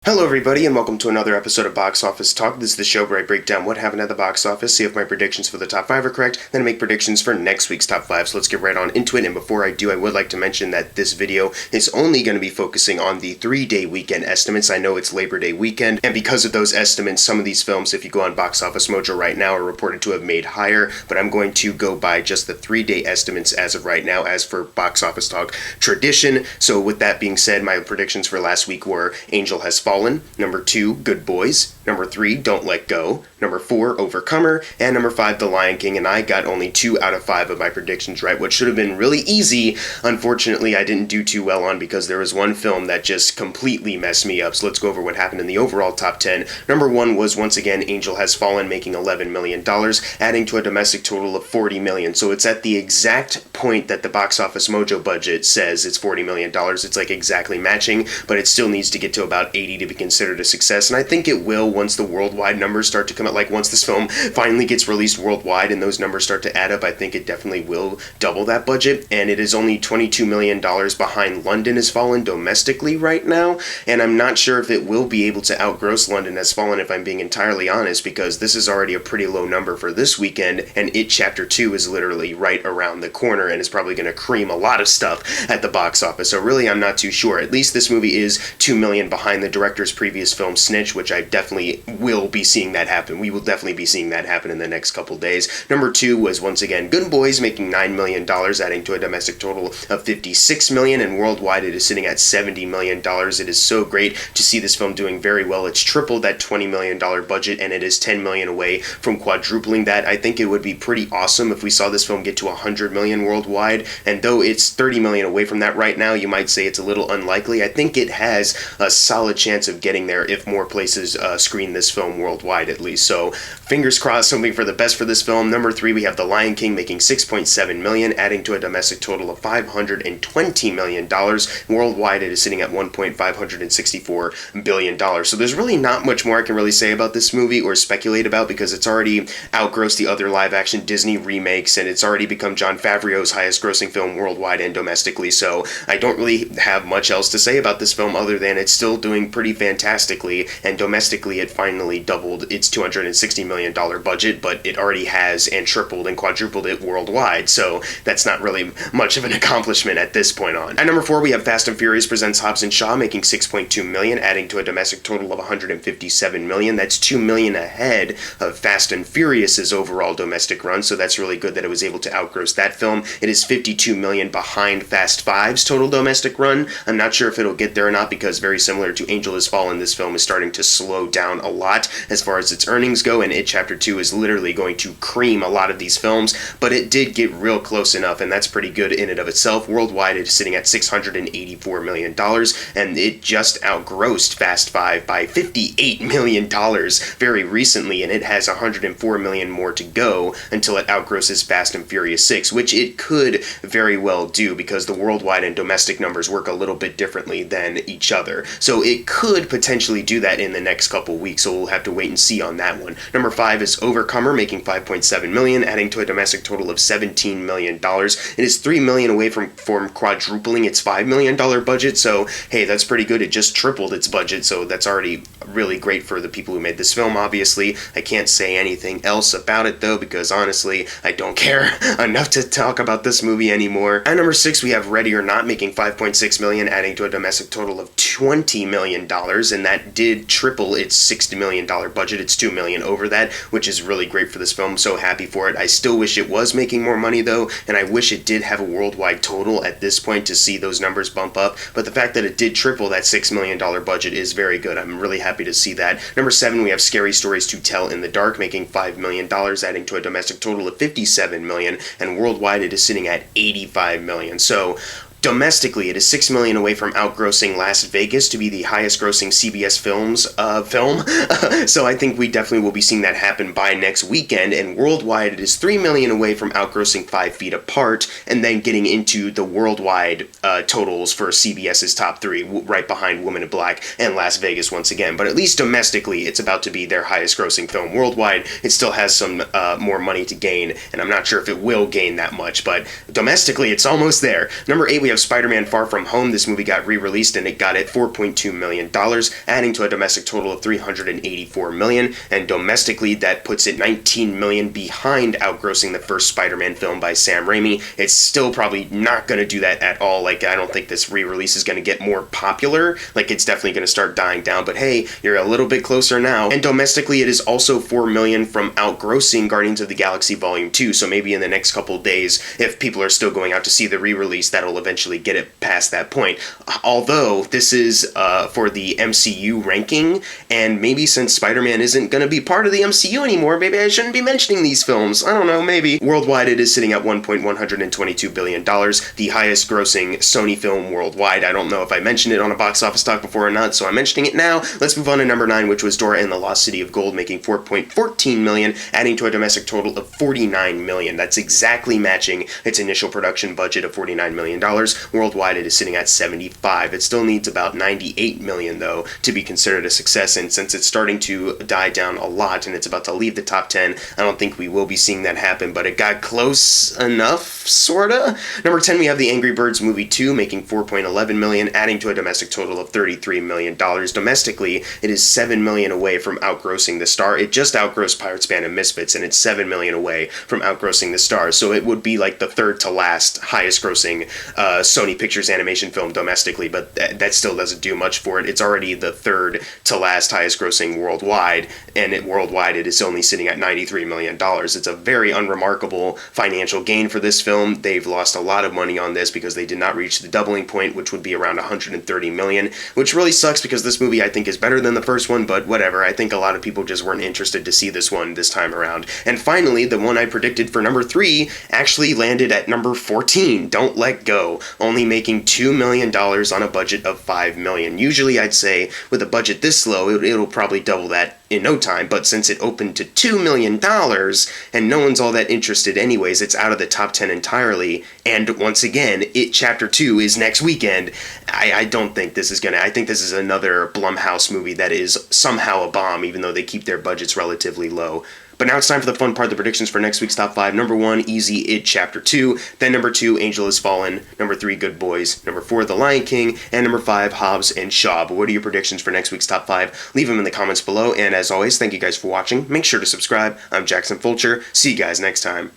Hello everybody and welcome to another episode of Box Office Talk. This is the show where I break down what happened at the box office, see if my predictions for the top 5 are correct, then I make predictions for next week's top 5. So let's get right on into it, and before I do, I would like to mention that this video is only going to be focusing on the 3-day weekend estimates. I know it's Labor Day weekend, and because of those estimates, some of these films, if you go on Box Office Mojo right now, are reported to have made higher, but I'm going to go by just the 3-day estimates as of right now, as for Box Office Talk tradition. So with that being said, my predictions for last week were Angel Has Fallen, number 2, Good Boys, number 3, Don't Let Go, number 4, Overcomer, and number 5, The Lion King, and I got only 2 out of 5 of my predictions right, which should have been really easy. Unfortunately, I didn't do too well on because there was one film that just completely messed me up, so let's go over what happened in the overall top 10. Number 1 was, once again, Angel Has Fallen, making $11 million, adding to a domestic total of $40 million, so it's at the exact point that the Box Office Mojo budget says it's $40 million. It's like exactly matching, but it still needs to get to about 80 to be considered a success, and I think it will once the worldwide numbers start to come out. Like once this film finally gets released worldwide and those numbers start to add up, I think it definitely will double that budget, and it is only $22 million behind London Has Fallen domestically right now, and I'm not sure if it will be able to outgross London Has Fallen, if I'm being entirely honest, because this is already a pretty low number for this weekend, and It Chapter 2 is literally right around the corner and is probably going to cream a lot of stuff at the box office, so really I'm not too sure. At least this movie is $2 million behind the director's previous film Snitch, which I definitely will be seeing that happen. We will definitely be seeing that happen in the next couple days. Number 2 was, once again, Good Boys, making $9 million, adding to a domestic total of $56 million, and worldwide it is sitting at $70 million. It is so great to see this film doing very well. It's tripled that $20 million budget, and it is $10 million away from quadrupling that. I think it would be pretty awesome if we saw this film get to $100 million worldwide, and though it's $30 million away from that right now, you might say it's a little unlikely. I think it has a solid chance of getting there if more places screen this film worldwide, at least. So fingers crossed, hoping for the best for this film. Number 3, we have The Lion King, making $6.7 million, adding to a domestic total of $520 million. Worldwide, it is sitting at $1.564 billion. So there's really not much more I can really say about this movie or speculate about, because it's already outgrossed the other live-action Disney remakes, and it's already become Jon Favreau's highest-grossing film worldwide and domestically. So I don't really have much else to say about this film other than it's still doing pretty fantastically, and domestically it finally doubled its $260 million budget, but it already has and tripled and quadrupled it worldwide, so that's not really much of an accomplishment at this point on. At number 4, we have Fast and Furious Presents Hobbs and Shaw, making $6.2 million, adding to a domestic total of $157 million. That's $2 million ahead of Fast and Furious's overall domestic run, so that's really good that it was able to outgross that film. It is $52 million behind Fast 5's total domestic run. I'm not sure if it'll get there or not, because very similar to Angel Has Fallen, this film is starting to slow down a lot as far as its earnings go, and It Chapter 2 is literally going to cream a lot of these films, but it did get real close enough, and that's pretty good in and of itself. Worldwide, it is sitting at $684 million, and it just outgrossed Fast 5 by $58 million very recently, and it has $104 million more to go until it outgrosses Fast and Furious 6, which it could very well do, because the worldwide and domestic numbers work a little bit differently than each other. So it could potentially do that in the next couple weeks, so we'll have to wait and see on that one. Number 5 is Overcomer, making $5.7 million, adding to a domestic total of $17 million. It is $3 million away from quadrupling its $5 million budget, so hey, that's pretty good. It just tripled its budget, so that's already really great for the people who made this film, obviously. I can't say anything else about it, though, because honestly, I don't care enough to talk about this movie anymore. At number 6, we have Ready or Not, making $5.6 million, adding to a domestic total of $20 million, and that did triple its $60 million budget. It's $2 million over that, which is really great for this film. I'm so happy for it. I still wish it was making more money, though, and I wish it did have a worldwide total at this point to see those numbers bump up, but the fact that it did triple that $6 million budget is very good. I'm really happy to see that. Number 7, we have Scary Stories to Tell in the Dark, making $5 million, adding to a domestic total of $57 million, and worldwide it is sitting at $85 million. So domestically, it is $6 million away from outgrossing Las Vegas to be the highest-grossing CBS Films film. So I think we definitely will be seeing that happen by next weekend. And worldwide, it is $3 million away from outgrossing 5 Feet Apart, and then getting into the worldwide totals for CBS's top 3, right behind Woman in Black and Las Vegas once again. But at least domestically, it's about to be their highest-grossing film. Worldwide, it still has some more money to gain, and I'm not sure if it will gain that much, but domestically, it's almost there. Number 8, we we have Spider-Man Far From Home. This movie got re-released and it got it $4.2 million, adding to a domestic total of $384 million, and domestically that puts it $19 million behind outgrossing the first Spider-Man film by Sam Raimi. It's still probably not going to do that at all. Like, I don't think this re-release is going to get more popular. Like, it's definitely going to start dying down, but hey, you're a little bit closer now. And domestically, it is also $4 million from outgrossing Guardians of the Galaxy Volume 2, so maybe in the next couple days, if people are still going out to see the re-release, that'll eventually get it past that point. Although, this is for the MCU ranking, and maybe since Spider-Man isn't going to be part of the MCU anymore, maybe I shouldn't be mentioning these films. I don't know, maybe. Worldwide, it is sitting at $1.122 billion, the highest grossing Sony film worldwide. I don't know if I mentioned it on a box office talk before or not, so I'm mentioning it now. Let's move on to number 9, which was Dora and the Lost City of Gold, making $4.14 million, adding to a domestic total of $49 million. That's exactly matching its initial production budget of $49 million. Worldwide, it is sitting at 75. It still needs about $98 million, though, to be considered a success, and since it's starting to die down a lot and it's about to leave the top 10, I don't think we will be seeing that happen, but it got close enough, sorta. Number 10, we have the Angry Birds Movie 2, making $4.11 million, adding to a domestic total of $33 million. Domestically, it is $7 million away from outgrossing The Star. It just outgrossed Pirates, Band of Misfits, and it's $7 million away from outgrossing The Star, so it would be like the third to last highest grossing Sony Pictures animation film domestically, but that still doesn't do much for it. It's already the third to last highest grossing worldwide, and worldwide it is only sitting at $93 million. It's a very unremarkable financial gain for this film. They've lost a lot of money on this because they did not reach the doubling point, which would be around $130 million, which really sucks because this movie I think is better than the first one, but whatever. I think a lot of people just weren't interested to see this one this time around. And finally, the one I predicted for number 3 actually landed at number 14, Don't Let Go, only making $2 million on a budget of $5 million. Usually I'd say with a budget this low, it'll probably double that in no time, but since it opened to $2 million and no one's all that interested anyways, it's out of the top 10 entirely, and once again, It Chapter 2 is next weekend. I don't think this is I think this is another Blumhouse movie that is somehow a bomb, even though they keep their budgets relatively low. But now it's time for the fun part, the predictions for next week's top 5. Number 1, easy, It Chapter 2. Then number 2, Angel Has Fallen. Number 3, Good Boys. Number 4, The Lion King. And number 5, Hobbs and Shaw. But what are your predictions for next week's top 5? Leave them in the comments below. And as always, thank you guys for watching. Make sure to subscribe. I'm Jackson Fulcher. See you guys next time.